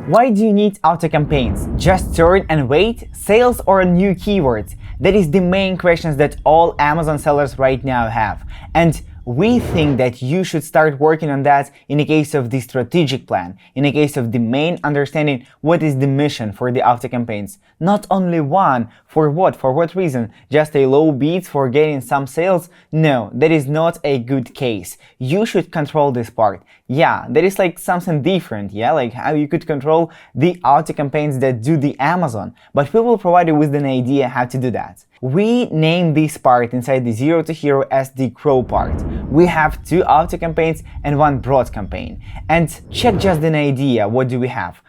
Why do you need auto campaigns? Just turn and wait? Sales or new keywords? That is the main questions that all Amazon sellers right now have. And we think that you should start working on that in a case of the strategic plan, in a case of the main understanding what is the mission for the auto campaigns. Not only one, for what reason? Just a low bids for getting some sales? No, that is not a good case. You should control this part. Yeah, that is like something different, yeah, like how you could control the auto campaigns that do the Amazon, but we will provide you with an idea how to do that. We name this part inside the Zero to Hero as the grow part. We have 2 auto campaigns and 1 broad campaign. And check just an idea, what do we have?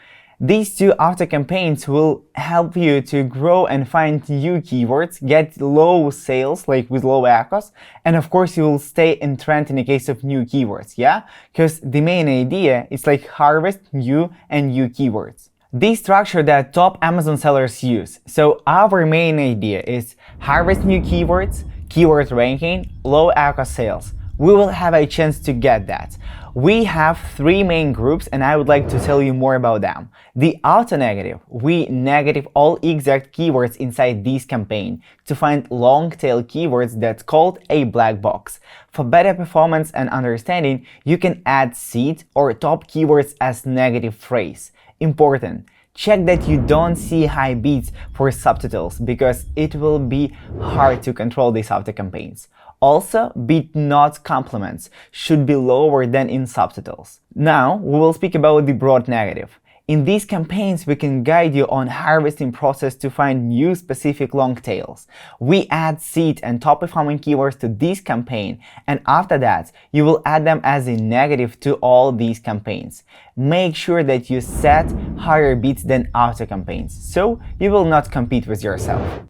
These 2 auto campaigns will help you to grow and find new keywords, get low sales, like with low ACOS, and of course you will stay in trend in the case of new keywords, yeah? Because the main idea is like harvest new and new keywords. This structure that top Amazon sellers use. So our main idea is harvest new keywords, keyword ranking, low ACOS sales. We will have a chance to get that. We have 3 main groups and I would like to tell you more about them. The auto negative, we negative all exact keywords inside this campaign to find long tail keywords that's called a black box. For better performance and understanding, you can add seed or top keywords as negative phrase. Important. Check that you don't see high bids for subtitles because it will be hard to control these auto campaigns. Also, bid not compliments should be lower than in subtitles. Now, we will speak about the broad negative. In these campaigns, we can guide you on harvesting process to find new specific long tails. We add seed and top performing keywords to this campaign, and after that, you will add them as a negative to all these campaigns. Make sure that you set higher bids than auto campaigns, so you will not compete with yourself.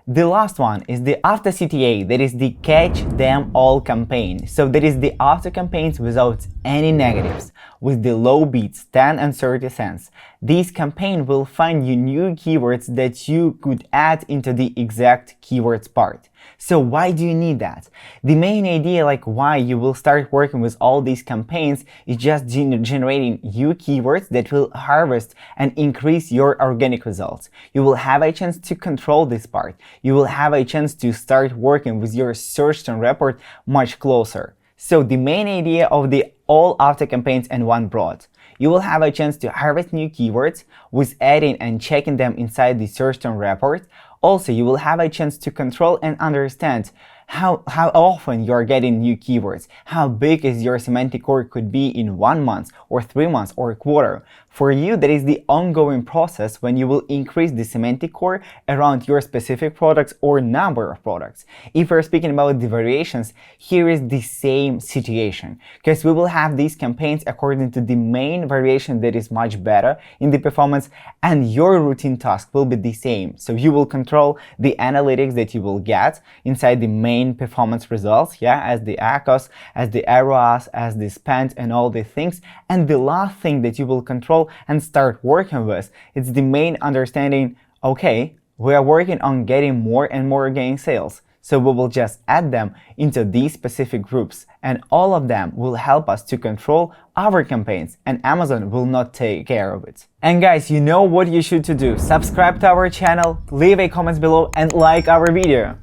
The last one is the after CTA, that is the catch them all campaign. So that is the auto campaigns without any negatives, with the low bids 10 and 30 cents. This campaign will find you new keywords that you could add into the exact keywords part. So why do you need that? The main idea, like why you will start working with all these campaigns, is just generating new keywords that will harvest and increase your organic results. You will have a chance to control this part. You will have a chance to start working with your search term report much closer. So the main idea of the all auto campaigns and 1 broad. You will have a chance to harvest new keywords with adding and checking them inside the search term report. Also, you will have a chance to control and understand how often you are getting new keywords, how big is your semantic core could be in 1 month or 3 months or a quarter. For you, that is the ongoing process when you will increase the semantic core around your specific products or number of products. If we're speaking about the variations, here is the same situation, because we will have these campaigns according to the main variation that is much better in the performance, and your routine task will be the same. So you will control the analytics that you will get inside the main performance results, yeah, as the ACOS, as the ROAS, as the spend and all these things. And the last thing that you will control and start working with, it's the main understanding, okay, we are working on getting more and more organic sales. So we will just add them into these specific groups, and all of them will help us to control our campaigns, and Amazon will not take care of it. And guys, you know what you should do. Subscribe to our channel, leave a comment below and like our video.